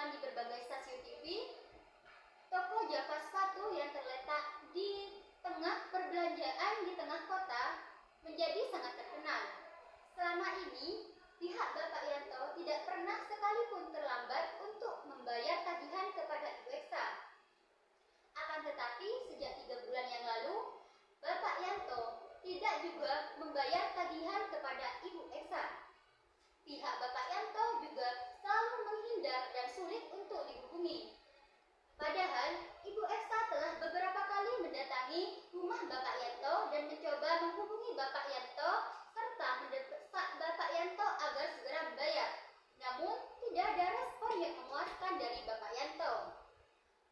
iklan di berbagai stasiun TV, toko Java sepatu yang terletak di tengah perbelanjaan di tengah kota menjadi sangat terkenal. Selama ini, pihak Bapak Yanto tidak pernah sekalipun terlambat untuk membayar tagihan kepada Ibu Eksa. Akan tetapi, sejak 3 bulan yang lalu, Bapak Yanto tidak juga membayar tagihan kepada Ibu Eksa. Pihak Bapak Yanto juga selalu menghindar dan sulit untuk dihubungi. Padahal, Ibu Eksa telah beberapa kali mendatangi rumah Bapak Yanto dan mencoba menghubungi Bapak Yanto serta mendesak Bapak Yanto agar segera membayar. Namun, tidak ada respon yang memuaskan dari Bapak Yanto.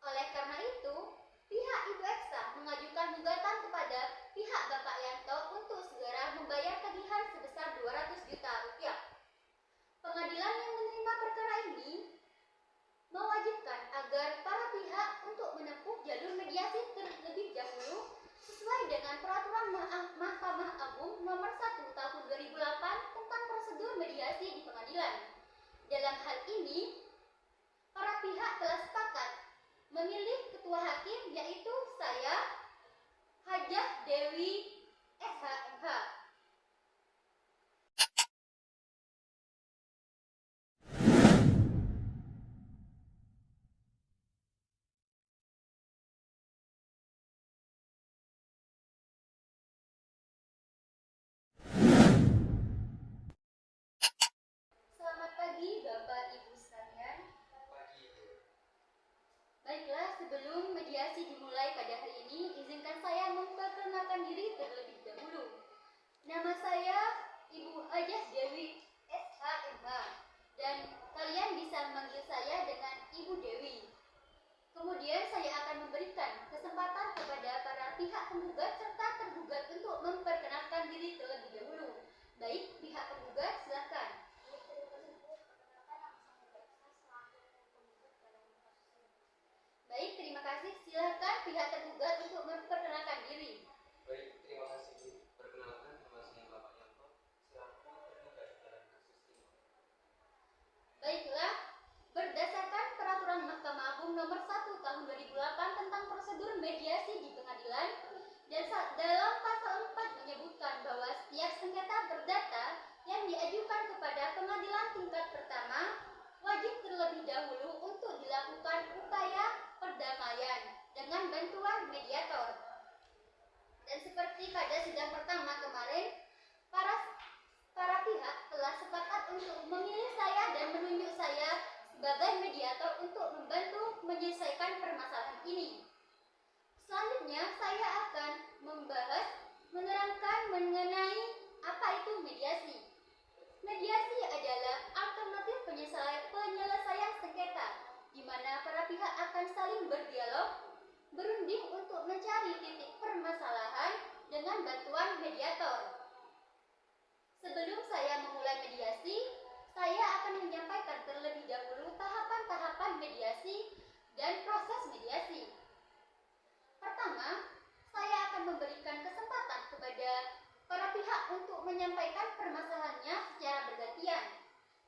Oleh karena itu, pihak Ibu Eksa mengajukan gugatan kepada pihak Bapak Yanto untuk segera membayar tagihan sebesar 200 juta rupiah. Pengadilan yang menerima perkara ini mewajibkan agar para pihak untuk menempuh jalur mediasi terlebih dahulu sesuai dengan Peraturan Mahkamah Agung Nomor 1 Tahun 2008 tentang prosedur mediasi di pengadilan. Dalam hal ini, para pihak telah sepakat memilih ketua hakim, yaitu saya, Hajah Dewi SHMH. Selamat pagi Bapak Ibu sekalian. Baiklah, sebelum mediasi dimulai pada hari ini, izinkan saya memperkenalkan diri terlebih dahulu. Nama saya Ibu Hajah Dewi SHMH dan kalian bisa memanggil saya dengan Ibu Dewi. Kemudian saya akan memberikan kesempatan kepada para pihak penggugat serta tergugat untuk memperkenalkan diri terlebih dahulu. Baik, pihak penggugat silakan. Baik, terima kasih. Silakan pihak tergugat untuk memperkenalkan diri. Baik, terima kasih. Perkenalkan, nama saya Bapak Yanto, selaku tergugat dalam kasus ini. Baiklah, berdasarkan Peraturan Mahkamah Agung Nomor 1 Tahun 2008 tentang prosedur mediasi di pengadilan, dan dalam pasal 4 menyebutkan bahwa setiap sengketa perdata yang diajukan kepada pengadilan tingkat pertama wajib terlebih dahulu untuk dilakukan upaya perdamaian dengan bantuan mediator. Dan seperti pada sidang pertama kemarin, para pihak telah sepakat untuk memilih saya dan menunjuk saya sebagai mediator untuk membantu menyelesaikan permasalahan ini. Selanjutnya, saya akan menerangkan mengenai apa itu mediasi. Mediasi adalah alternatif penyelesaian sengketa, di mana para pihak akan saling berdialog, berunding untuk mencari titik permasalahan dengan bantuan mediator. Sebelum saya memulai mediasi, saya akan menyampaikan terlebih dahulu tahapan-tahapan mediasi dan proses mediasi. Pertama, saya akan memberikan kesempatan kepada para pihak untuk menyampaikan permasalahannya secara bergantian,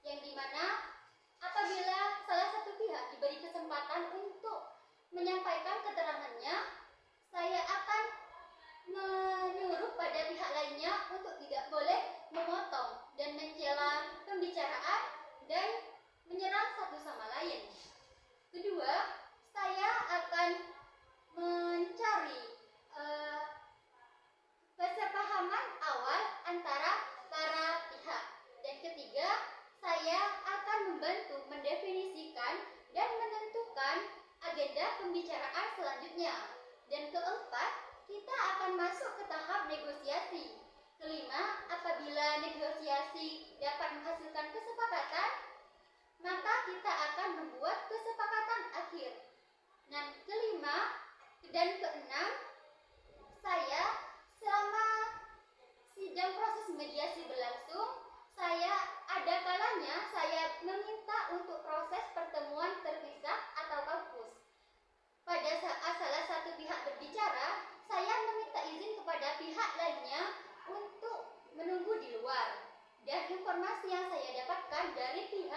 yang dimana apabila salah satu pihak diberi kesempatan untuk menyampaikan keterangannya, saya akan menyuruh pada pihak lainnya untuk tidak boleh memotong dan mencela pembicaraan dan menyerang satu sama lain. Kedua, saya akan mencari kesepahaman awal antara para pihak. Dan ketiga, saya akan membantu mendefinisikan dan menentukan agenda pembicaraan selanjutnya. Dan keempat, kita akan masuk ke tahap negosiasi. Kelima, apabila negosiasi dapat menghasilkan kesepakatan, maka kita akan membuat kesepakatan akhir. Dan keenam, saya selama sidang proses mediasi berlangsung, ada kalanya saya meminta untuk proses pertemuan terpisah atau kaukus. Pada saat salah satu pihak berbicara, saya meminta izin kepada pihak lainnya untuk menunggu di luar. Dan informasi yang saya dapatkan dari pihak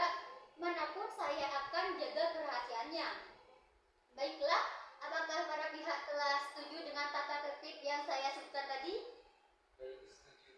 pembayarannya. Baiklah, apakah para pihak telah setuju dengan tata tertib yang saya sebutkan tadi? Baik, setuju.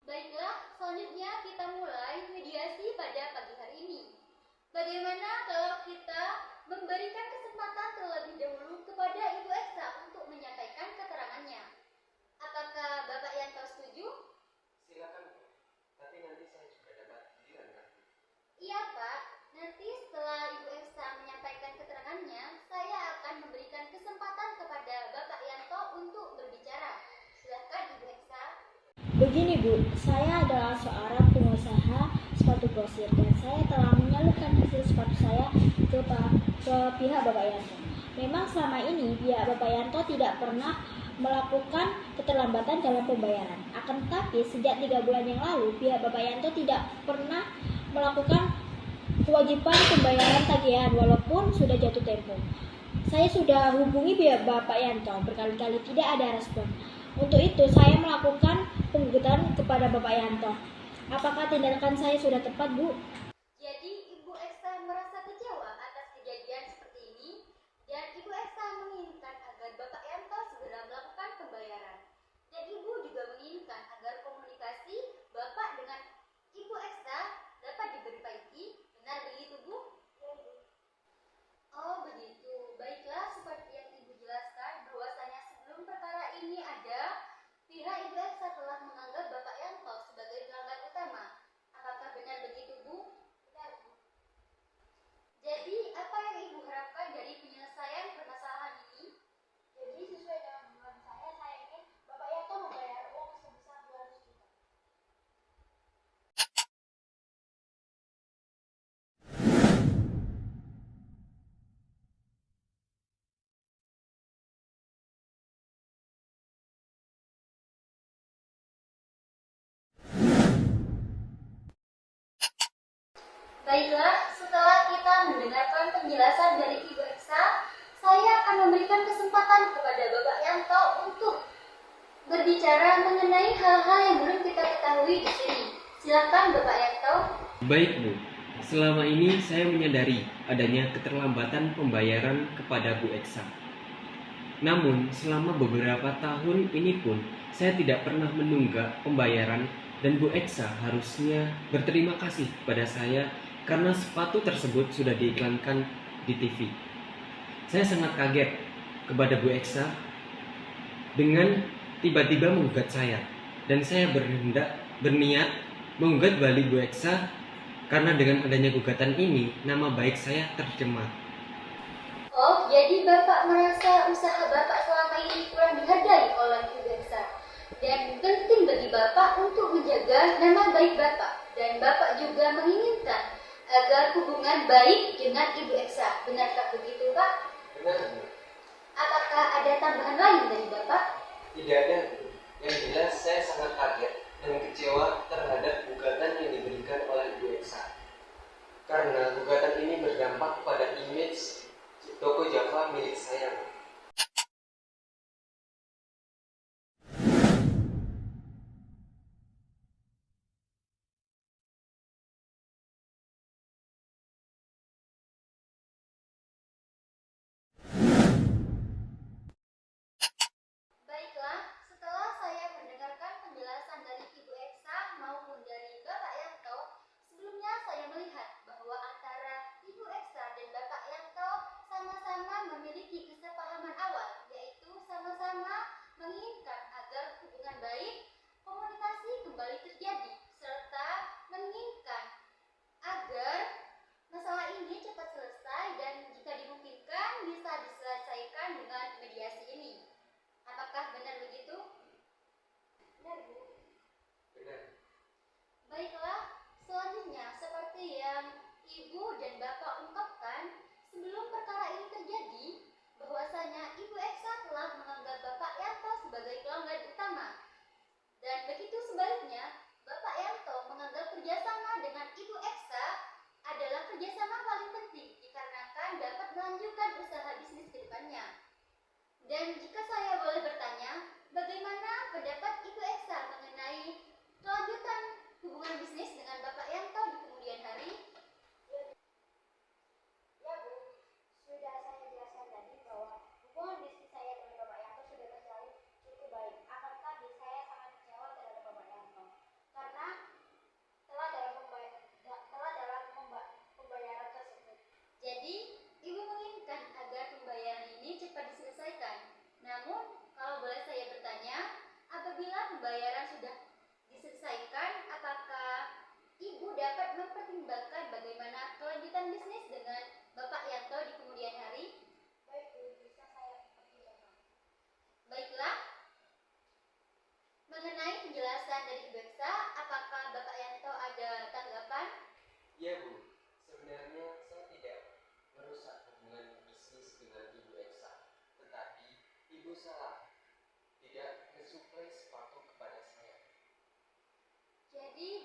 Baiklah, selanjutnya kita mulai mediasi pada pagi hari ini. Bagaimana kalau kita memberikan kesempatan terlebih dahulu kepada Ibu Eksa untuk menyampaikan keterangannya? Apakah Bapak Yanto setuju? Silakan, Bu. Tapi nanti saya juga dapat giliran, kan? Iya Pak, nanti setelah Ibu Eksa menyampaikan keterangannya, saya akan memberikan kesempatan kepada Bapak Yanto untuk berbicara. Silakan Ibu Eksa. Begini Bu, saya adalah seorang pengusaha sepatu grosir dan saya telah menyalurkan hasil sepatu saya ke pihak Bapak Yanto. Memang selama ini pihak Bapak Yanto tidak pernah melakukan keterlambatan dalam pembayaran. Akan tetapi sejak 3 bulan yang lalu pihak Bapak Yanto tidak pernah melakukan kewajiban pembayaran tagihan walaupun sudah jatuh tempo. Saya sudah hubungi pihak Bapak Yanto berkali-kali tidak ada respon. Untuk itu saya melakukan penggugatan kepada Bapak Yanto. Apakah tindakan saya sudah tepat, Bu? Jadi Ibu Eksa merasa kecewa atas kejadian seperti ini dan Ibu Eksa menginginkan agar Bapak Yanto segera melakukan pembayaran. Dan Ibu juga menginginkan agar komunikasi Bapak dengan Ibu Eksa dapat diperbaiki. Benar begitu, Bu? Oh begitu. Baiklah, seperti yang Ibu jelaskan bahwasanya sebelum perkara ini ada, pihak Ibu Eksa telah menganggap Bapak Yanto sebagai pelanggan utama. Apakah benar begitu, Bu? Benar, Bu. Jadi, apa yang Ibu harapkan dari penyelesaian permasalahan ini? Jadi, sesuai dengan dugaan saya ingin Bapak Yanto membayar uang sebesar 200 juta. Baiklah, setelah kita mendengarkan penjelasan dari Ibu Eksa, saya akan memberikan kesempatan kepada Bapak Yanto untuk berbicara mengenai hal-hal yang belum kita ketahui di sini. Silakan Bapak Yanto. Baik, Bu. Selama ini saya menyadari adanya keterlambatan pembayaran kepada Bu Eksa. Namun, selama beberapa tahun ini pun saya tidak pernah menunggak pembayaran dan Bu Eksa harusnya berterima kasih kepada saya karena sepatu tersebut sudah diiklankan di TV. Saya sangat kaget kepada Bu Eksa dengan tiba-tiba menggugat saya dan saya berniat menggugat balik Bu Eksa karena dengan adanya gugatan ini nama baik saya tercemar. Oh, jadi Bapak merasa usaha Bapak selama ini kurang dihargai oleh Ibu Eksa. Dan penting bagi Bapak untuk menjaga nama baik Bapak. Dan Bapak juga menginginkan agar hubungan baik dengan Ibu Eksa. Benarkah begitu, Pak? Benar, Bu. Apakah ada tambahan lain dari Bapak? Tidak ada, Bu. Yang jelas saya sangat kaget dan kecewa terhadap gugatan yang diberikan oleh Bu Eksa. Karena gugatan ini berdampak pada image toko Java milik saya. Baiklah, setelah saya mendengarkan penjelasan dari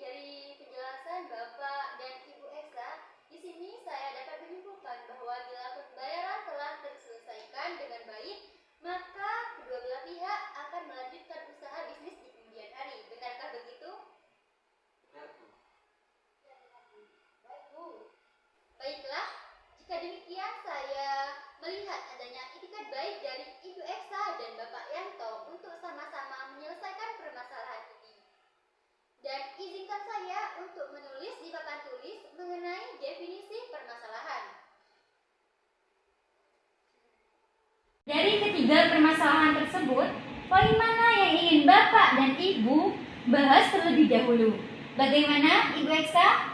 dari penjelasan Bapak dan Ibu Esa, di sini saya dapat menyimpulkan bahwa bila pembayaran telah terselesaikan dengan baik, maka kedua belah pihak akan melanjutkan usaha bisnis di kemudian hari. Benarkah begitu? Benar, Bu. Baik, Bu. Baiklah, jika demikian saya melihat adanya itikat baik dari Ibu Eksa dan Bapak Yanto untuk sama-sama menyelesaikan permasalahan ini. Dan izinkan saya untuk menulis di papan tulis mengenai definisi permasalahan. Dari ketiga permasalahan tersebut, poin mana yang ingin Bapak dan Ibu bahas terlebih dahulu? Bagaimana, Ibu Eksa?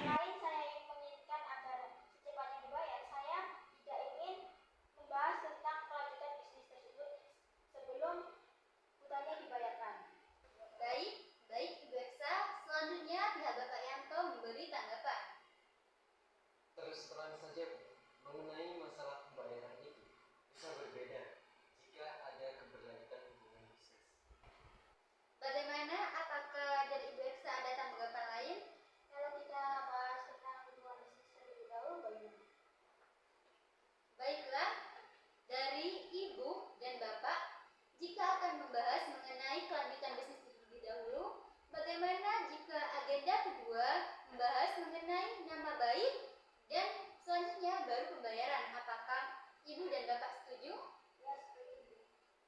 Selain saya menginginkan agar secepatnya dibayar, saya tidak ingin membahas tentang kelanjutan bisnis tersebut sebelum hutangnya dibayarkan. Baik Ibu Eksa. Selanjutnya pihak Bapak Yanto memberi tanggapan. Terus terang saja, Bu, mengenai masalah pembayaran itu bisa berbeda jika ada keberlanjutan hubungan bisnis. Bagaimana? Apakah dari Ibu Eksa ada tanggapan lain? Kalau kita bahas tentang hubungan bisnis terlebih dahulu, bagaimana? Baiklah, dari Ibu dan Bapak, jika akan membahas mengenai kelanjutan bisnis terlebih dahulu, bagaimana jika agenda kedua membahas mengenai nama baik dan selanjutnya baru pembayaran? Apakah Ibu dan Bapak setuju? Ya, seperti itu.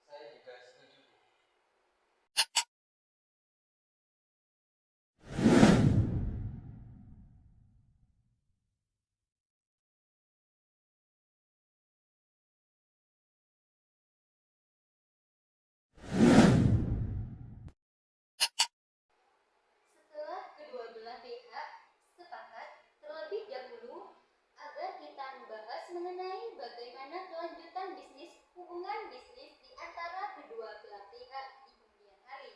Saya juga setuju, Bu. Setelah kedua belah pihak sepakat terlebih dahulu agar kita membahas mengenai bagaimana kelanjutan bisnis hubungan bisnis di antara kedua belah pihak di kemudian hari,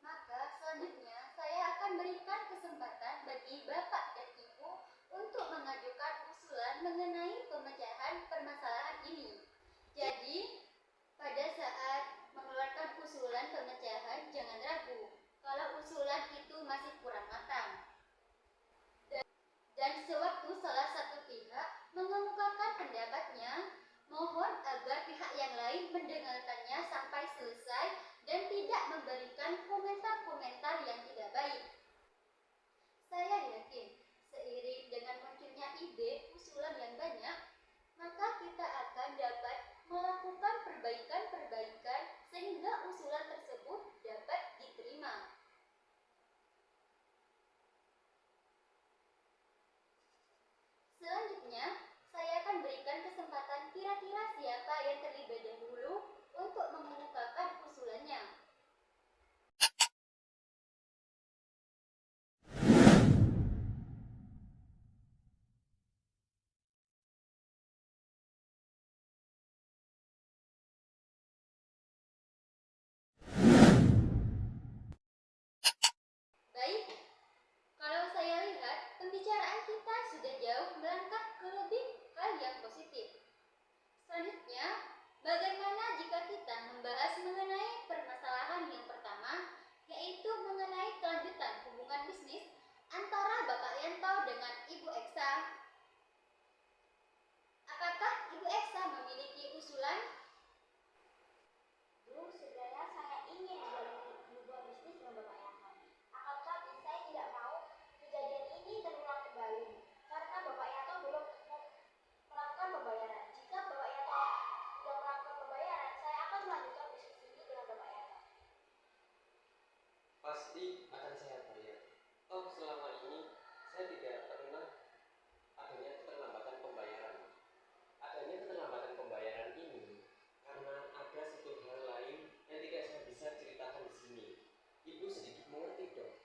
maka selanjutnya saya akan berikan kesempatan bagi Bapak dan Ibu untuk mengajukan usulan mengenai pemecahan permasalahan ini. Jadi, pada saat mengeluarkan usulan pemecahan, jangan ragu kalau usulan itu masih kurang matang. Dan sewaktu salah satu pihak mengemukakan pendapatnya, mohon agar pihak yang lain mendengarkannya sampai selesai dan tidak memberikan komentar-komentar yang tidak baik. Saya yakin, seiring dengan munculnya ide usulan yang banyak, maka kita akan dapat melakukan perbaikan-perbaikan sehingga usulan tersebut dapat diterima. Selanjutnya, saya akan berikan kesempatan kira-kira siapa yang terlibat dahulu untuk mengemukakan usulannya. Baik, kalau saya lihat pembicaraan kita sudah jauh melangkah ke lebih hal yang positif. Selanjutnya, bagaimana jika kita membahas mengenai permasalahan yang pertama, yaitu mengenai kelanjutan hubungan bisnis antara Bapak Yanto dengan Ibu Eksa? Apakah Ibu Eksa memiliki usulan? Bu, sebenarnya saya ingin menjalin hubungan bisnis dengan Bapak Yanto. Akan tetapi saya tidak mau kejadian ini terulang kembali karena Bapak Yanto belum melakukan pembayaran. Jika Bapak Yanto sudah melakukan pembayaran, saya akan melanjutkan bisnis ini dengan Bapak Yanto. Pasti akan saya bayar. Toh selama ini saya tidak pernah adanya keterlambatan pembayaran. Adanya keterlambatan pembayaran ini karena ada satu hal lain yang tidak saya bisa ceritakan di sini. Ibu sedikit mengerti dong.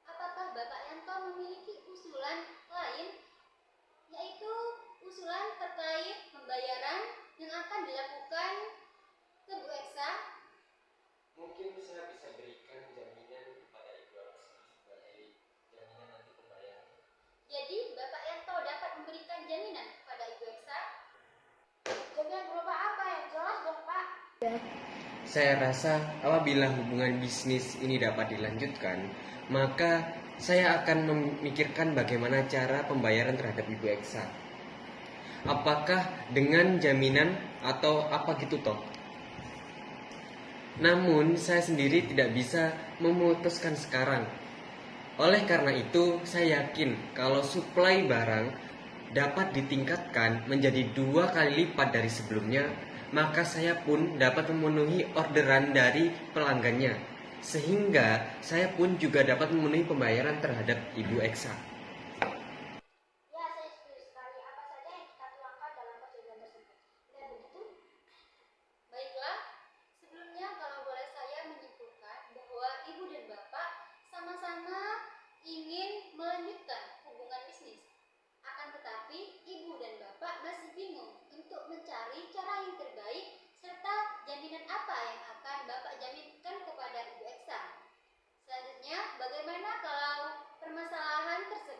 Apakah Bapak Yanto memiliki usulan lain, yaitu usulan terkait pembayaran yang akan dilakukan ke Bu Eksa? Mungkin saya bisa berikan jaminan kepada Ibu Rosi sebagai jaminan nanti pembayaran. Jadi Bapak Yanto dapat memberikan jaminan kepada Ibu Eksa? Jaminan berupa apa yang jelas dong, Pak? Saya rasa apabila hubungan bisnis ini dapat dilanjutkan, maka saya akan memikirkan bagaimana cara pembayaran terhadap Ibu Eksa. Apakah dengan jaminan atau apa gitu toh? Namun saya sendiri tidak bisa memutuskan sekarang. Oleh karena itu, saya yakin kalau suplai barang dapat ditingkatkan menjadi 2 kali lipat dari sebelumnya, maka saya pun dapat memenuhi orderan dari pelanggannya, sehingga saya pun juga dapat memenuhi pembayaran terhadap Ibu Eksa. Ya, saya setuju sekali. Apa saja yang kita tuangkan dalam perjanjian tersebut? Benar begitu? Baiklah, sebelumnya kalau boleh saya menyimpulkan bahwa Ibu dan Bapak sama-sama ingin melanjutkan hubungan bisnis. Akan tetapi Ibu dan Bapak masih bingung untuk mencari cara yang terbaik serta jaminan apa yang akan Bapak jaminkan kepada Ibu Eksa. Selanjutnya, bagaimana kalau permasalahan tersebut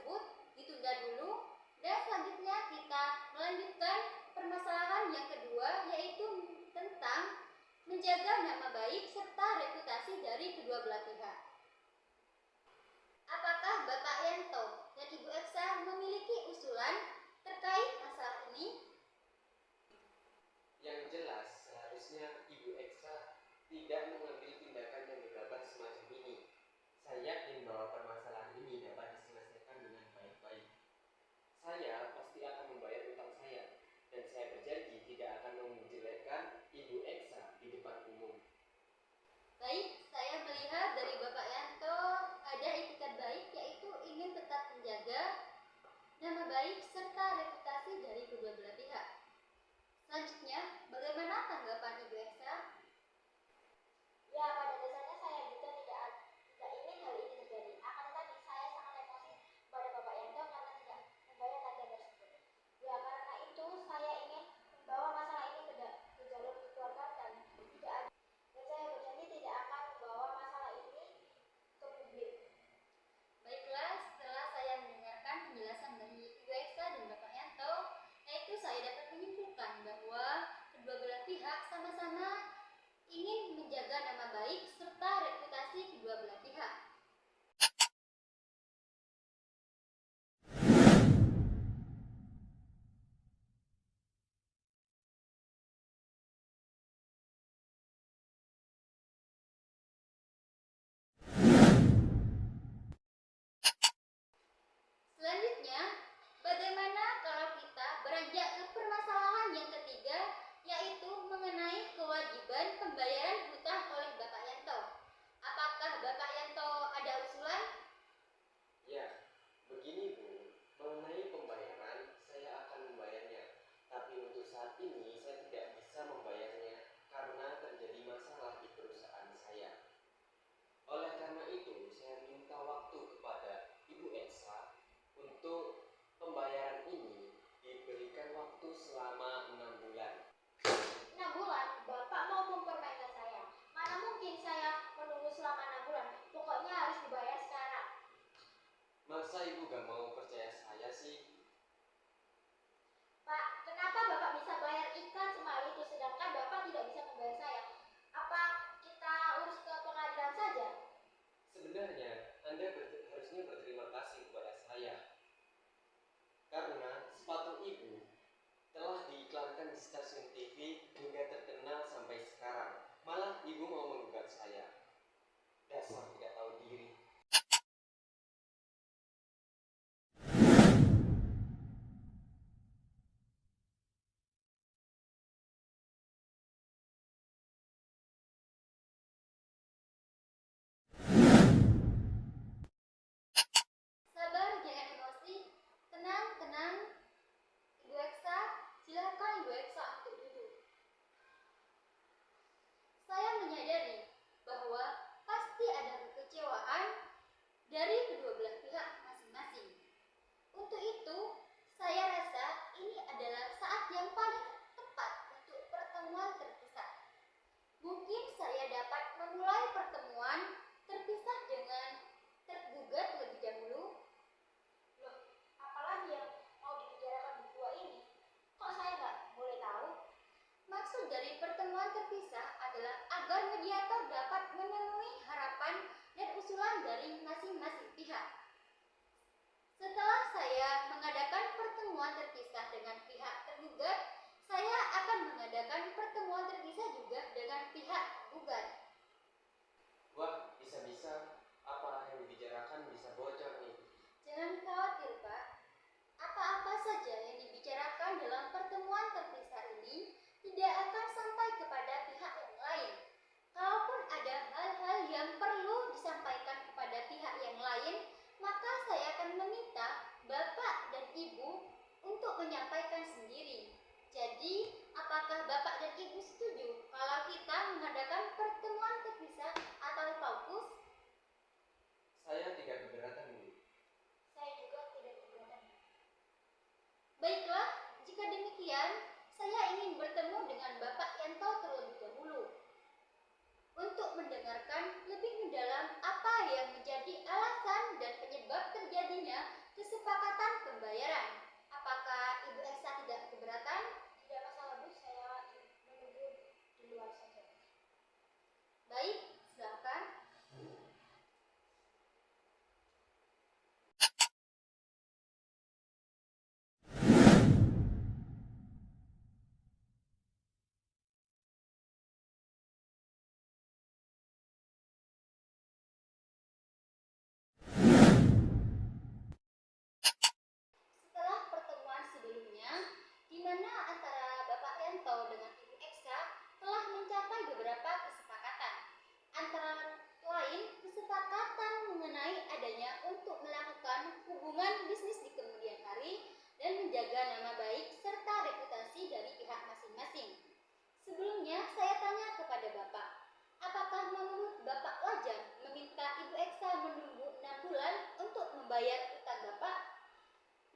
membayar utang Bapak?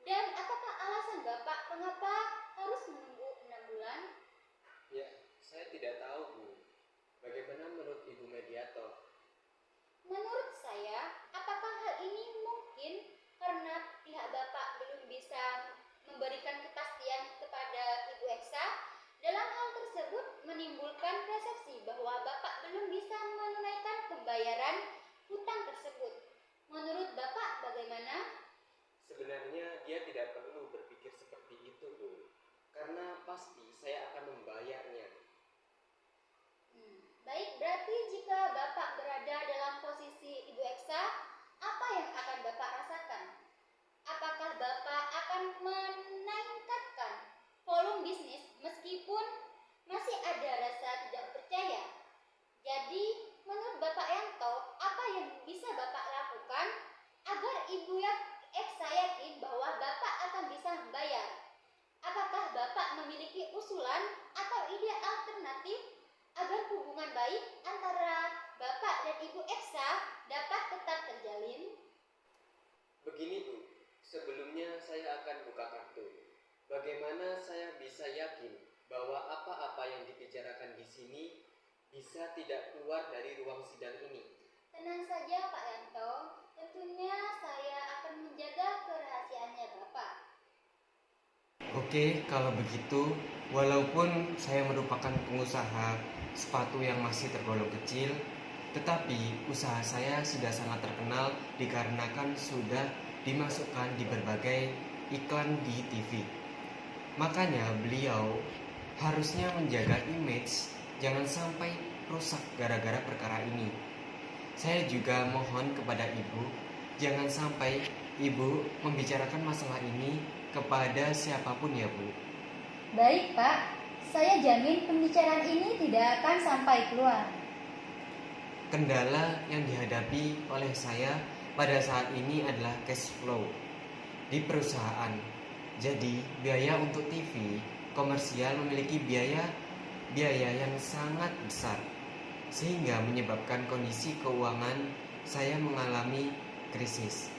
Dan apakah alasan Bapak mengapa harus menunggu 6 bulan? Ya, saya tidak tahu, Bu. Bagaimana menurut Ibu mediator? Menurut saya, apakah hal ini mungkin karena pihak Bapak belum bisa memberikan kepastian kepada Ibu Eksa? Dalam hal tersebut menimbulkan persepsi bahwa Bapak belum bisa menunaikan pembayaran hutang tersebut. Menurut Bapak bagaimana? Sebenarnya dia tidak perlu berpikir seperti itu, Bu. Karena pasti saya akan membayarnya. Baik, berarti jika Bapak berada dalam posisi Ibu Eksa, apa yang akan Bapak rasakan? Apakah Bapak akan meningkatkan volume bisnis meskipun masih ada rasa tidak percaya? Jadi, menurut Bapak Yanto, apa yang bisa Bapak lakukan agar Ibu Eksa yakin bahwa Bapak akan bisa membayar? Apakah Bapak memiliki usulan atau ide alternatif agar hubungan baik antara Bapak dan Ibu Eksa dapat tetap terjalin? Begini, Bu. Sebelumnya saya akan buka kartu. Bagaimana saya bisa yakin bahwa apa-apa yang dibicarakan di sini bisa tidak keluar dari ruang sidang ini? Tenang saja Pak Yanto, tentunya saya akan menjaga kerahasiaannya Bapak. Oke, kalau begitu, walaupun saya merupakan pengusaha sepatu yang masih tergolong kecil, tetapi usaha saya sudah sangat terkenal dikarenakan sudah dimasukkan di berbagai iklan di TV. Makanya beliau harusnya menjaga image, jangan sampai rusak gara-gara perkara ini. Saya juga mohon kepada Ibu, jangan sampai Ibu membicarakan masalah ini kepada siapapun ya, Bu. Baik, Pak. Saya jamin pembicaraan ini tidak akan sampai keluar. Kendala yang dihadapi oleh saya pada saat ini adalah cash flow di perusahaan. Jadi, biaya untuk TV komersial memiliki biaya yang sangat besar, sehingga menyebabkan kondisi keuangan saya mengalami krisis.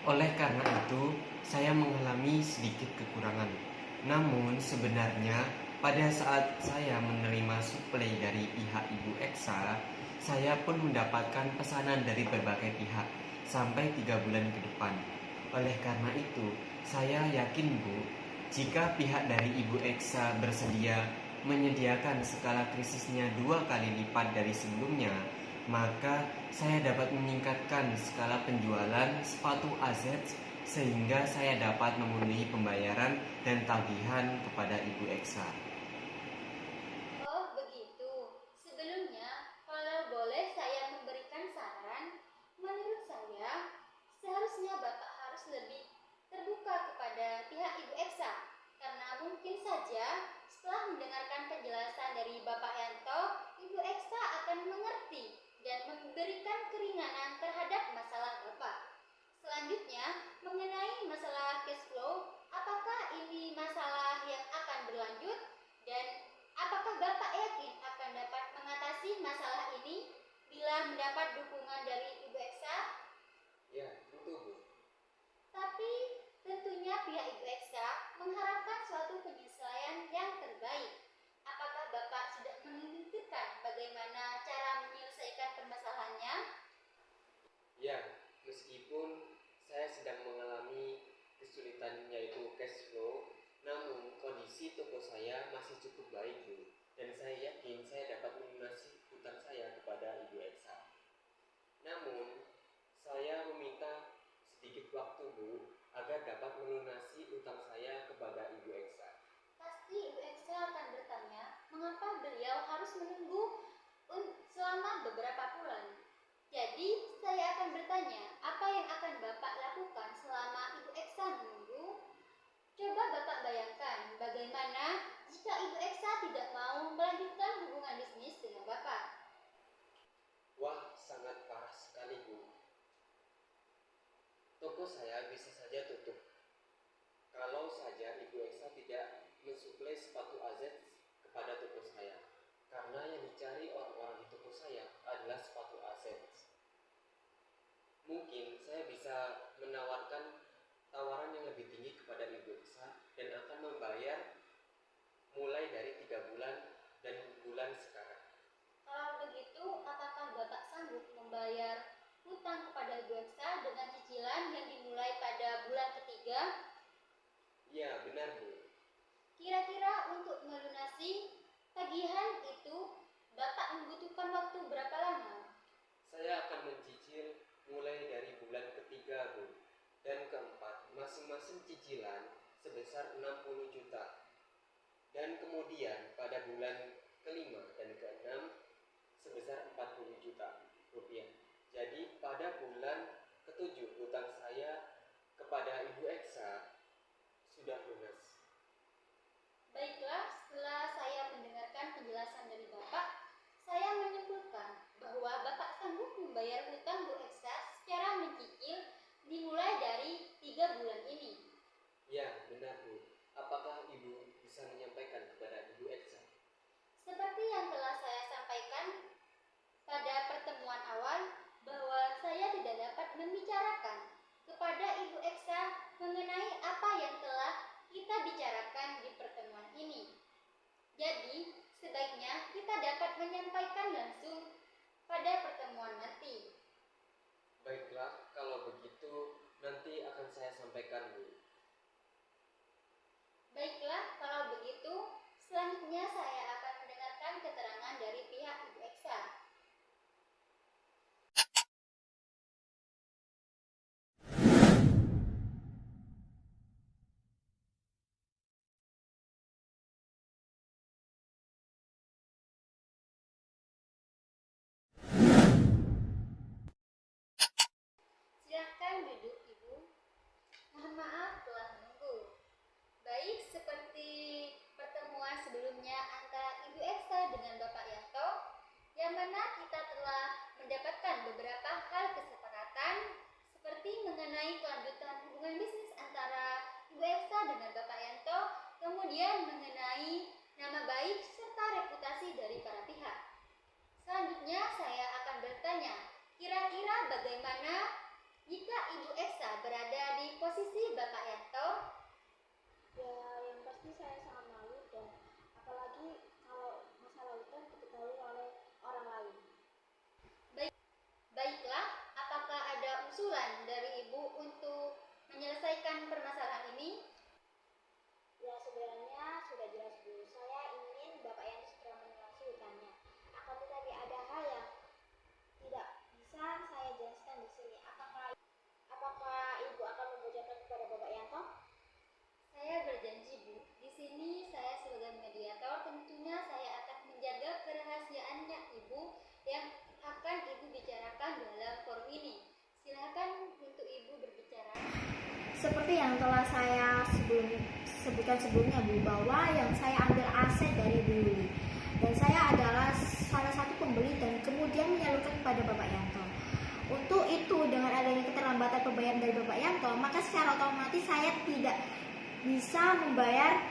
Oleh karena itu, saya mengalami sedikit kekurangan. Namun sebenarnya pada saat saya menerima suplai dari pihak Ibu Eksa, saya pun mendapatkan pesanan dari berbagai pihak sampai 3 bulan ke depan. Oleh karena itu, saya yakin, Bu, jika pihak dari Ibu Eksa bersedia menyediakan skala krisisnya 2 kali lipat dari sebelumnya, maka saya dapat meningkatkan skala penjualan sepatu AZ sehingga saya dapat memenuhi pembayaran dan tagihan kepada Ibu Eksa. Oh begitu. Sebelumnya, kalau boleh saya memberikan saran, menurut saya seharusnya Bapak harus lebih terbuka kepada pihak Ibu Eksa, karena mungkin saja setelah mendengarkan penjelasan dari Bapak Yanto, Ibu Eksa akan mengerti dan memberikan keringanan terhadap masalah Bapak. Selanjutnya, mengenai masalah cash flow, apakah ini masalah yang akan berlanjut dan apakah Bapak yakin akan dapat mengatasi masalah ini bila mendapat dukungan dari Ibu Eksa? Ya, tentu, Bu. Tapi tentunya pihak Ibu Eksa mengharapkan suatu penyesuaian yang terbaik. Apakah Bapak sudah memikirkan bagaimana cara menyelesaikan permasalahannya? Ya, meskipun saya sedang mengalami kesulitan yaitu cash flow, namun kondisi toko saya masih cukup baik, Bu. Dan saya yakin saya dapat melunasi hutang saya kepada Ibu Eksa. Namun, saya meminta sedikit waktu, Bu, agar dapat melunasi hutang saya kepada Ibu Eksa. Pasti Ibu Eksa akan bertanya, mengapa beliau harus menunggu selama beberapa bulan. Jadi, saya akan bertanya, apa yang akan Bapak lakukan selama Ibu Eksa menunggu? Coba Bapak bayangkan bagaimana jika Ibu Eksa tidak mau melanjutkan hubungan bisnis dengan Bapak. Wah, sangat parah sekali, Bu. Toko saya bisa saja tutup. Kalau saja Ibu Eksa tidak mensuplai sepatu AZ kepada toko saya. Karena yang dicari orang-orang di toko saya adalah sepatu AZ. Mungkin saya bisa menawarkan tawaran yang lebih tinggi kepada Ibu Eksa dan akan membayar mulai dari 3 bulan dan bulan sekarang. Kalau begitu, apakah Bapak sanggup membayar hutang kepada Ibu Eksa dengan cicilan yang dimulai pada bulan ketiga? Iya, benar Bu. Kira-kira untuk melunasi tagihan itu, Bapak membutuhkan waktu berapa lama? Saya akan mencicil mulai dari bulan ketiga Bu, dan keempat masing-masing cicilan sebesar 60 juta. Dan kemudian pada bulan kelima dan keenam sebesar 40 juta rupiah. Jadi pada bulan ketujuh hutang saya kepada Ibu Eksa sudah lunas. Baiklah, setelah saya mendengarkan penjelasan dari Bapak, saya menyimpulkan bahwa Bapak sanggup membayar hutang Bu Eksa secara mencicil dimulai dari 3 bulan ini. Ya, benar Bu. Apakah Ibu bisa menyampaikan kepada Ibu Eksa? Seperti yang telah saya sampaikan pada pertemuan awal, bahwa saya tidak dapat membicarakan kepada Ibu Eksa mengenai apa yang telah kita bicarakan di pertemuan ini. Jadi, sebaiknya kita dapat menyampaikan langsung pada pertemuan nanti. Baiklah, kalau begitu nanti akan saya sampaikan Bu. Baiklah, kalau begitu, selanjutnya saya akan mendengarkan keterangan dari pihak Ibu Eksa. Silakan duduk, Ibu. Mohon maaf telah menunggu. Baik, seperti pertemuan sebelumnya antara Ibu Eksa dengan Bapak Yanto, yang mana kita telah mendapatkan beberapa hal kesepakatan seperti mengenai kelanjutan hubungan bisnis antara Ibu Eksa dengan Bapak Yanto, kemudian mengenai nama baik serta reputasi dari para pihak. Selanjutnya saya akan bertanya, kira-kira bagaimana jika Ibu Eksa berada di posisi Bapak Yanto? Ya, yang pasti saya sangat malu dan apalagi kalau masalah hutang diketahui oleh orang lain. Baiklah, apakah ada usulan dari Ibu untuk menyelesaikan permasalahan ini? Ya, sebenarnya sudah jelas Bu, saya ingin Bapak yang segera melunasi hutangnya. Akan tetapi ada hal yang tidak bisa saya jelaskan di sini. Apakah Ibu akan membocorkan kepada Bapak Yanto? Saya berjanji, Bu. Di sini saya sebagai mediator, tentunya saya akan menjaga kerahasiaannya Ibu yang akan Ibu bicarakan dalam forum ini. Silakan untuk Ibu berbicara. Seperti yang telah saya sebutkan sebelumnya Bu, bahwa yang saya ambil aset dari Bu Yuli dan saya adalah salah satu pembeli dan kemudian menyalurkan kepada Bapak Yanto. Untuk itu, dengan adanya keterlambatan pembayaran dari Bapak Yanto, maka secara otomatis saya tidak bisa membayar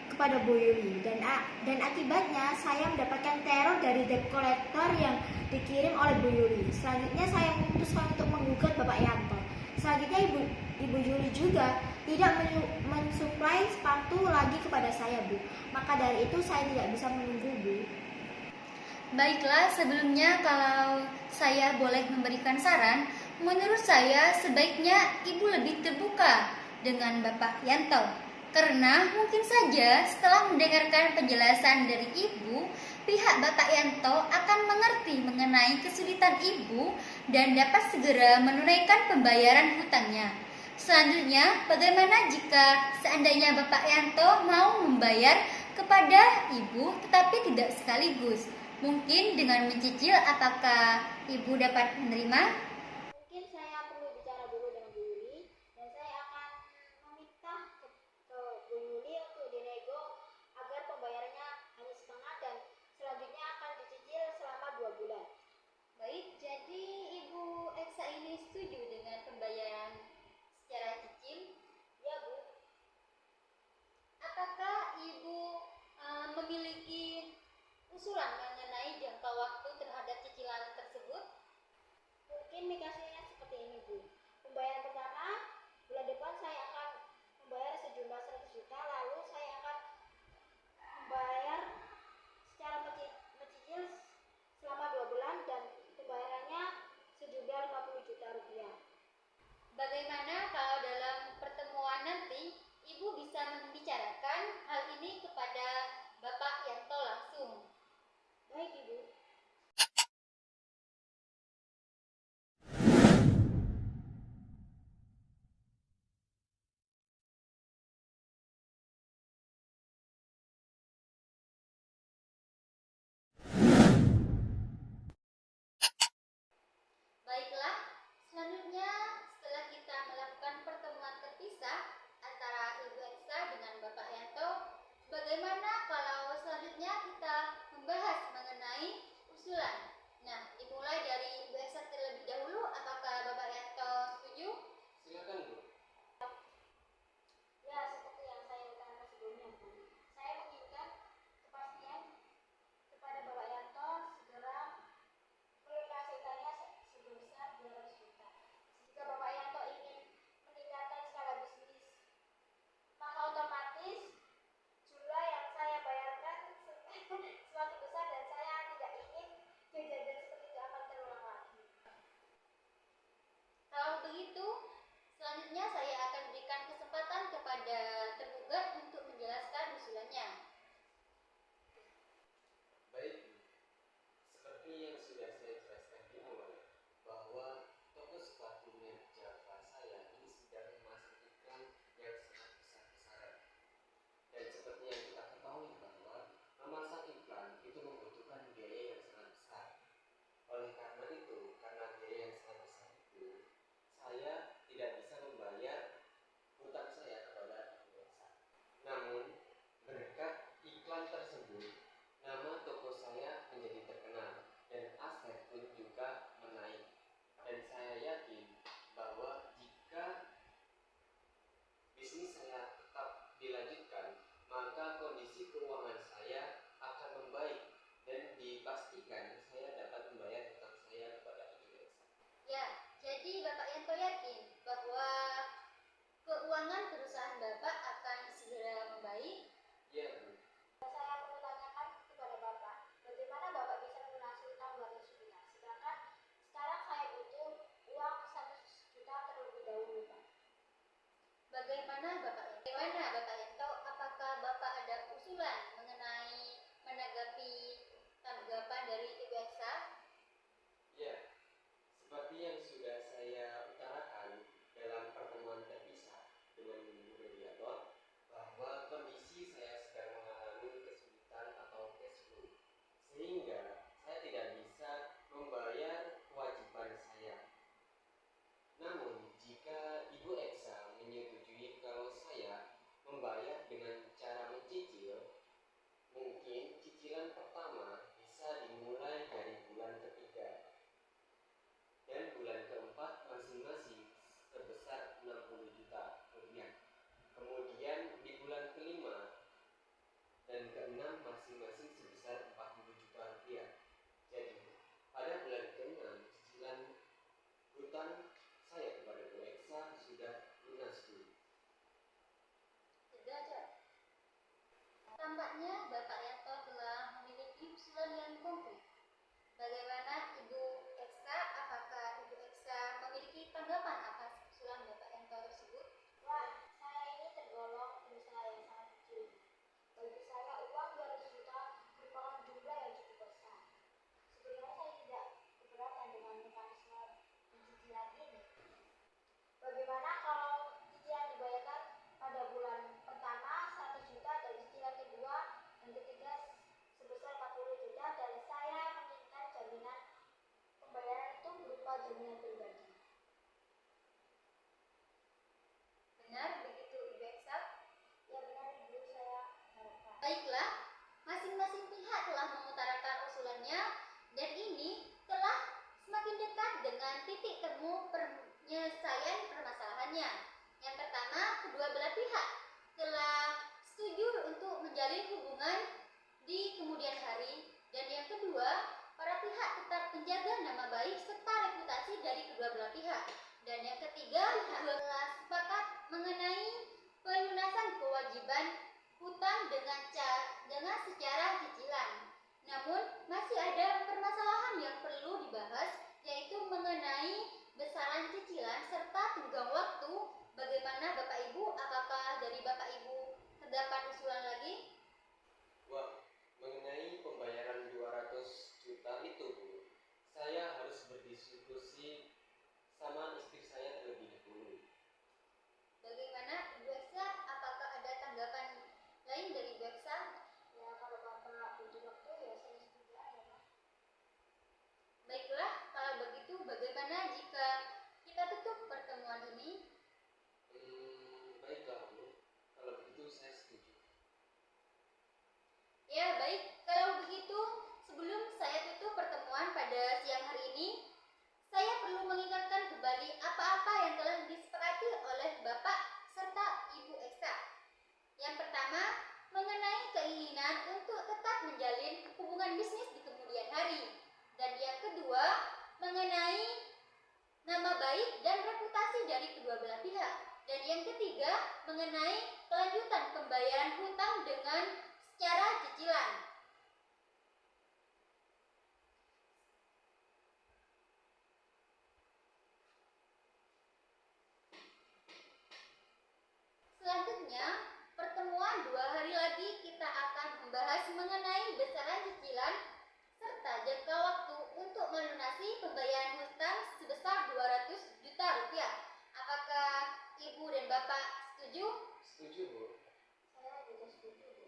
kepada Bu Yuli dan akibatnya saya mendapatkan teror dari debt collector yang dikirim oleh Bu Yuli. Selanjutnya saya memutuskan untuk menggugat Bapak Yanto. Selanjutnya Ibu Yuli juga tidak mensuplai sepatu lagi kepada saya Bu. Maka dari itu saya tidak bisa menunggu Bu. Baiklah, sebelumnya kalau saya boleh memberikan saran, menurut saya sebaiknya Ibu lebih terbuka dengan Bapak Yanto. Karena mungkin saja setelah mendengarkan penjelasan dari Ibu, pihak Bapak Yanto akan mengerti mengenai kesulitan Ibu dan dapat segera menunaikan pembayaran hutangnya. Selanjutnya, bagaimana jika seandainya Bapak Yanto mau membayar kepada Ibu tetapi tidak sekaligus? Mungkin dengan mencicil, apakah Ibu dapat menerima? Mungkin saya perlu bicara dulu dengan Bu Yuli dan saya akan meminta ke Bu Yuli untuk dinego agar pembayarannya hanya setengah dan selanjutnya akan dicicil selama 2 bulan. Baik, jadi Ibu Eksa ini setuju dengan pembayaran secara cicil? Ya Bu. Apakah Ibu memiliki usulan mengenai jangka waktu terhadap cicilan tersebut? Mungkin begitu, selanjutnya saya akan berikan kesempatan kepada tergugat untuk menjelaskan usulannya. Baik, seperti yang sudah saya jelaskan di awal, bahwa toko sepatu merek Java saya ini sedang memasang iklan yang sangat besar-besaran. Dan seperti yang kita ketahui bahwa memasang iklan itu membutuhkan biaya yang sangat besar. Oleh karena itu, karena biaya yang sangat besar itu, saya tidak bisa membayar hutang saya kepada Ibu Elsa. Namun, berkat iklan tersebut, nama toko saya menjadi terkenal dan aset pun juga menaik. Dan saya yakin bahwa jika bisnis saya tetap dilanjutkan, maka kondisi keuangan saya akan membaik dan dipastikan saya dapat membayar hutang saya kepada Ibu Elsa. Ya, jadi Bapak Yanto yakin bahwa keuangan perusahaan Bapak akan segera membaik? Ya, Bu. Saya perlu tanyakan kepada Bapak, bagaimana Bapak bisa melunasi utang 200 juta, sedangkan sekarang saya butuh uang 100 juta terlebih dahulu, Pak. Bagaimana Bapak Yanto? Apakah Bapak ada usulan mengenai menanggapi tanggapan dari Ibu Elsa? Ya, seperti yang sudah saya utarakan dalam pertemuan terpisah dengan mediator, bahwa kondisi saya sedang mengalami kesulitan atau cash flow, sehingga saya tidak bisa membayar kewajiban saya. Namun, jika Ibu Elsa menyetujui kalau saya membayar dengan cara mencicil, mungkin cicilan pertama bisa dimulai dari bulan ketiga dan bulan keempat masing-masing sebesar 60 juta rupiah. Kemudian di bulan kelima dan keenam masing-masing sebesar 40 juta rupiah. Jadi pada bulan keenam cicilan hutang saya kepada Bu Elsa sudah lunas, Bu. Tidak ada. Tampaknya Bapak Yanto telah memiliki usulan yang konkret. Bagaimana Ibu Elsa? Apakah Ibu Elsa memiliki tanggapan atas usulan Bapak Yanto tersebut? Wah, saya ini tergolong pengusaha yang sangat kecil. Bagi saya, uang 200 juta merupakan jumlah yang cukup besar. Sebenarnya saya tidak keberatan dengan mekanisme pencicilan ini. Bagaimana kalau cicilan dibayarkan pada bulan pertama 100 juta dan cicilan kedua dan ketiga sebesar 40 juta, dan saya menginginkan jaminan pembayaran itu berupa jaminan pribadi. Benar begitu Ibu Elsa? Ya benar Ibu, saya harapkan. Baiklah, masing-masing pihak telah mengutarakan usulannya dan ini telah semakin dekat dengan titik temu penyelesaian permasalahannya. Yang pertama, kedua belah pihak telah setuju untuk menjalin hubungan di kemudian hari, dan yang kedua, para pihak tetap menjaga nama baik serta reputasi dari kedua belah pihak. Dan yang ketiga, pihak telah sepakat mengenai pelunasan kewajiban hutang dengan secara cicilan. Namun, masih ada permasalahan yang perlu dibahas, yaitu mengenai besaran cicilan serta tenggang waktu. Bagaimana Bapak Ibu? Apakah dari Bapak Ibu terdapat usulan lagi? Wah, mengenai pembayaran 200 juta itu, Bu, saya harus berdiskusi sama istri saya terlebih dahulu. Bagaimana Ibu Elsa? Apakah ada tanggapan lain dari Ibu Elsa? Ya kalau Bapak butuh waktu ya saya setuju aja, Pak. Baiklah, kalau begitu bagaimana jika kita tutup pertemuan ini? Baiklah, Bu. Kalau begitu saya setuju. Ya, baik. Kalau begitu, sebelum saya tutup pertemuan pada siang hari ini, saya perlu mengingatkan kembali apa-apa yang telah disepakati oleh Bapak serta Ibu Elsa. Yang pertama, mengenai keinginan untuk tetap menjalin hubungan bisnis di kemudian hari. Dan yang kedua, mengenai nama baik dan reputasi dari kedua belah pihak. Dan yang ketiga, mengenai kelanjutan pembayaran hutang dengan secara cicilan. waktu untuk melunasi pembayaran hutang sebesar 200 juta rupiah. Apakah Ibu dan Bapak setuju? Setuju, Bu. Saya juga setuju, Bu.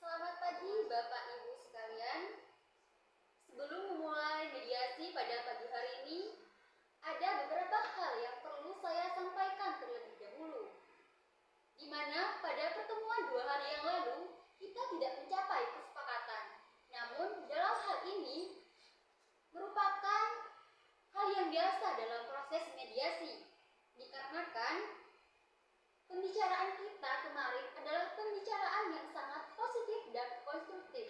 Selamat pagi Bapak Ibu sekalian. Sebelum memulai mediasi pada pagi hari ini, ada beberapa hal yang perlu saya sampaikan terlebih dahulu. Di mana pada pertemuan 2 hari yang lalu, kita tidak mencapai kesepakatan. Namun dalam hal ini merupakan hal yang biasa dalam proses mediasi. Dikarenakan pembicaraan kita kemarin adalah pembicaraan yang sangat positif dan konstruktif.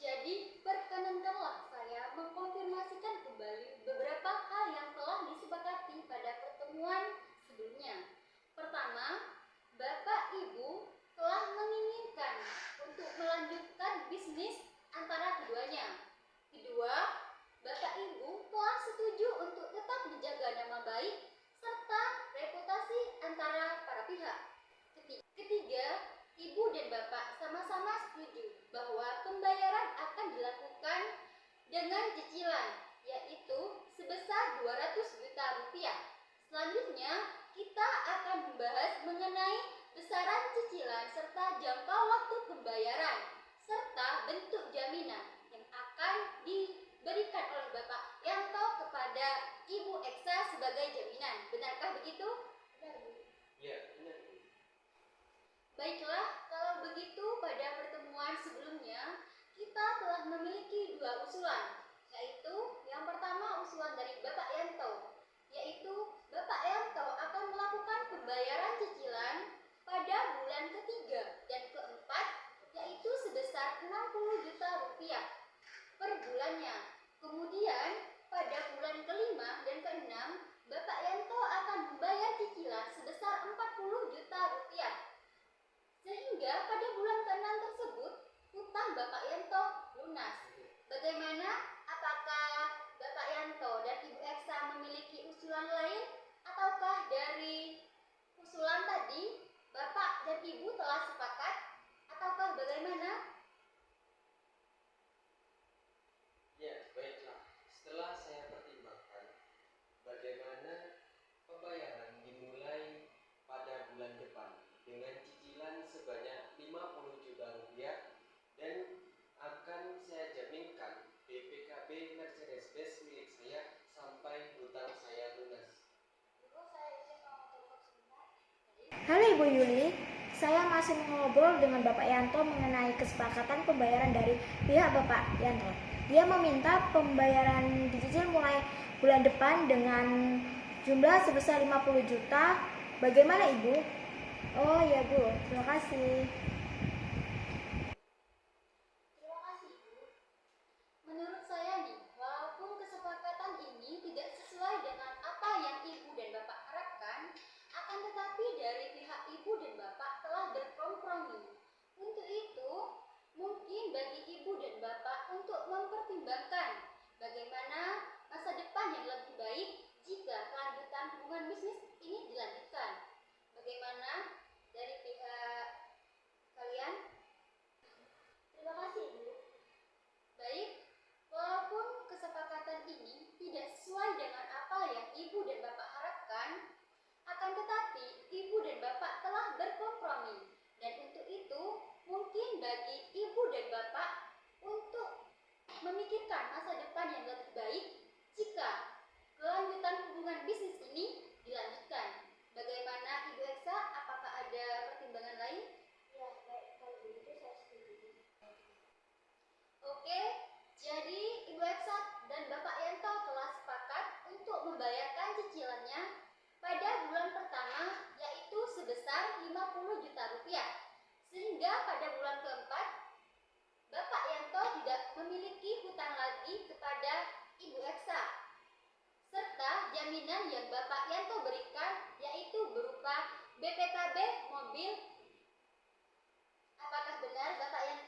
Jadi, perkenankanlah saya mengkonfirmasikan kembali beberapa hal yang telah disepakati pada pertemuan sebelumnya. Pertama, Bapak Ibu telah menginginkan untuk melanjutkan bisnis antara keduanya. Kedua, Bapak Ibu telah setuju untuk tetap menjaga nama baik serta reputasi antara para pihak. Ketiga, Ibu dan Bapak sama-sama setuju bahwa pembayaran akan dilakukan dengan cicilan, yaitu sebesar 200 juta rupiah. Selanjutnya, kita akan membahas mengenai besaran cicilan serta jangka waktu pembayaran, serta bentuk jaminan yang akan diberikan oleh Bapak Yanto kepada Ibu Eksa sebagai jaminan. Benarkah begitu? Benar, Bu. Ya, benar, Bu. Baiklah, kalau begitu pada pertemuan sebelumnya kita telah memiliki 2 usulan, yaitu yang pertama usulan dari Bapak Yanto, yaitu Bapak Yanto akan melakukan pembayaran cicilan pada bulan ketiga dan keempat, yaitu sebesar 60 juta rupiah per bulannya. Kemudian pada bulan kelima dan keenam, Bapak Yanto akan membayar cicilan sebesar 40 juta rupiah. Sehingga pada bulan ke-6 tersebut, hutang Bapak Yanto lunas. Bagaimana? Apakah Bapak Yanto dan Ibu Eksa memiliki usulan lain? Ataukah dari usulan tadi, Bapak dan Ibu telah sepakat? Ataukah bagaimana? Ya, baiklah. Setelah saya pertimbangkan bagaimana pembayaran dimulai pada bulan depan dengan cicilan sebanyak 50 juta rupiah dan akan saya jaminkan BPKB Mercedes-Benz milik saya sampai hutang saya lunas. Halo Ibu Yuli, saya masih mengobrol dengan Bapak Yanto mengenai kesepakatan pembayaran dari pihak Bapak Yanto. Dia meminta pembayaran dicicil mulai bulan depan dengan jumlah sebesar 50 juta. Bagaimana Ibu? Oh ya Bu, terima kasih. Terima kasih, Bu. Menurut saya nih, walaupun kesepakatan ini tidak sesuai dengan apa yang Ibu dan Bapak harapkan, akan tetapi dari pihak Ibu dan Bapak telah berkompromi. Untuk itu, mungkin bagi Ibu dan Bapak untuk mempertimbangkan bagaimana masa depan yang lebih baik jika kelanjutan hubungan bisnis ini dilanjutkan. Bagaimana dari pihak kalian? Terima kasih, Bu. Baik, walaupun kesepakatan ini tidak sesuai dengan apa yang Ibu dan Bapak harapkan, akan tetapi Ibu dan Bapak telah berkompromi. Dan untuk itu, mungkin bagi Ibu dan Bapak untuk memikirkan masa depan yang lebih baik jika kelanjutan hubungan bisnis ini dilanjutkan. Bagaimana Ibu Eksa? Apakah ada pertimbangan lain? Ya, baik. Kalau begitu saya setuju. Oke, jadi Ibu Eksa dan Bapak Yanto telah sepakat untuk membayarkan cicilannya pada bulan pertama, yaitu sebesar 50 juta rupiah. Sehingga pada bulan keempat, Bapak Yanto tidak memiliki hutang lagi kepada Ibu Eksa. Serta jaminan yang Bapak Yanto berikan yaitu berupa BPKB mobil. Apakah benar Bapak Yanto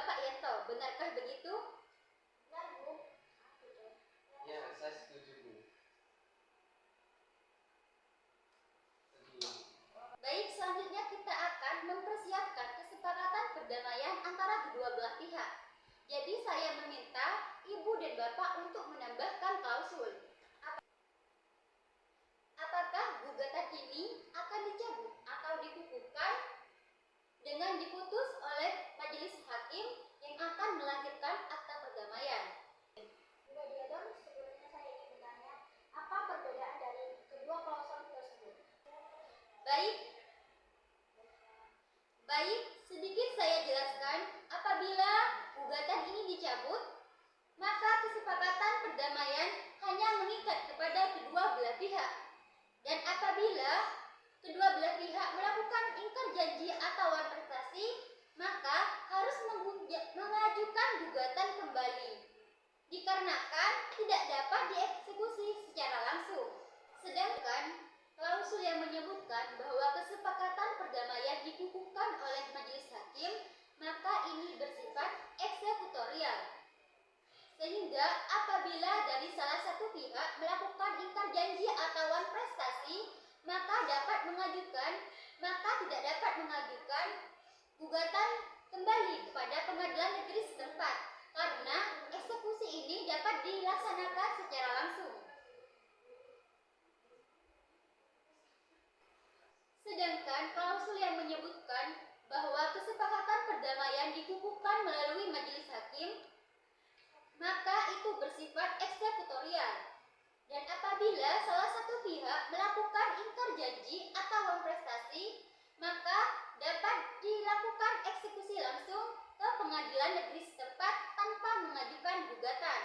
Bapak Yanto. Benarkah begitu? Benar, Bu. Ya, saya setuju, Bu. Baik, selanjutnya kita akan mempersiapkan kesepakatan perdamaian antara kedua belah pihak. Jadi saya meminta Ibu dan Bapak untuk menambahkan klausul. Apakah gugatan ini akan dicabut atau dikukuhkan dengan diputus oleh majelis hakim yang akan melahirkan akta perdamaian? Bu mediator, sebelumnya saya ingin bertanya, apa perbedaan dari kedua klausul tersebut? Baik, sedikit saya jelaskan. Apabila gugatan ini dicabut, maka kesepakatan perdamaian hanya mengikat kepada kedua belah pihak. Dan apabila kedua belah pihak melakukan ingkar janji atau prestasi, maka harus mengajukan gugatan kembali, dikarenakan tidak dapat dieksekusi secara langsung. Sedangkan klausul yang menyebutkan bahwa kesepakatan perdamaian dikukuhkan oleh majelis hakim, maka ini bersifat eksekutorial. Sehingga apabila dari salah satu pihak melakukan ingkar janji atau prestasi, maka tidak dapat mengajukan gugatan kembali kepada pengadilan negeri setempat, karena eksekusi ini dapat dilaksanakan secara langsung. Sedangkan klausul yang menyebutkan bahwa kesepakatan perdamaian dikukuhkan melalui majelis hakim, maka itu bersifat eksekutorial. Dan apabila salah satu pihak melakukan ingkar janji atau prestasi, maka dapat dilakukan eksekusi langsung ke pengadilan negeri setempat tanpa mengajukan gugatan.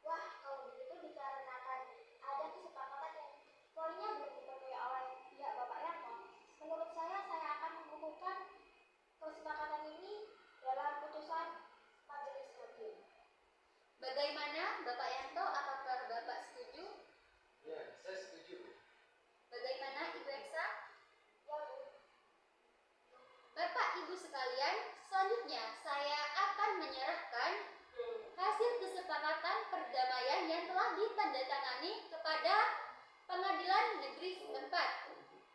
Wah, kalau begitu dikarenakan ada kesepakatan yang poinnya belum dipenuhi oleh pihak Bapak Yanto, menurut saya akan mengukuhkan kesepakatan ini dalam putusan majelis hakim. Bagaimana Bapak Yanto? Apakah Bapak setuju? Ya, saya setuju, Bu. Bagaimana Ibu Eksa? Ya, Bu. Bapak Ibu sekalian, selanjutnya saya akan menyerahkan hasil kesepakatan perdamaian yang telah ditandatangani kepada pengadilan negeri setempat.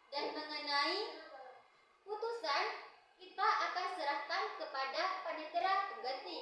Dan mengenai putusan, kita akan serahkan kepada panitera pengganti.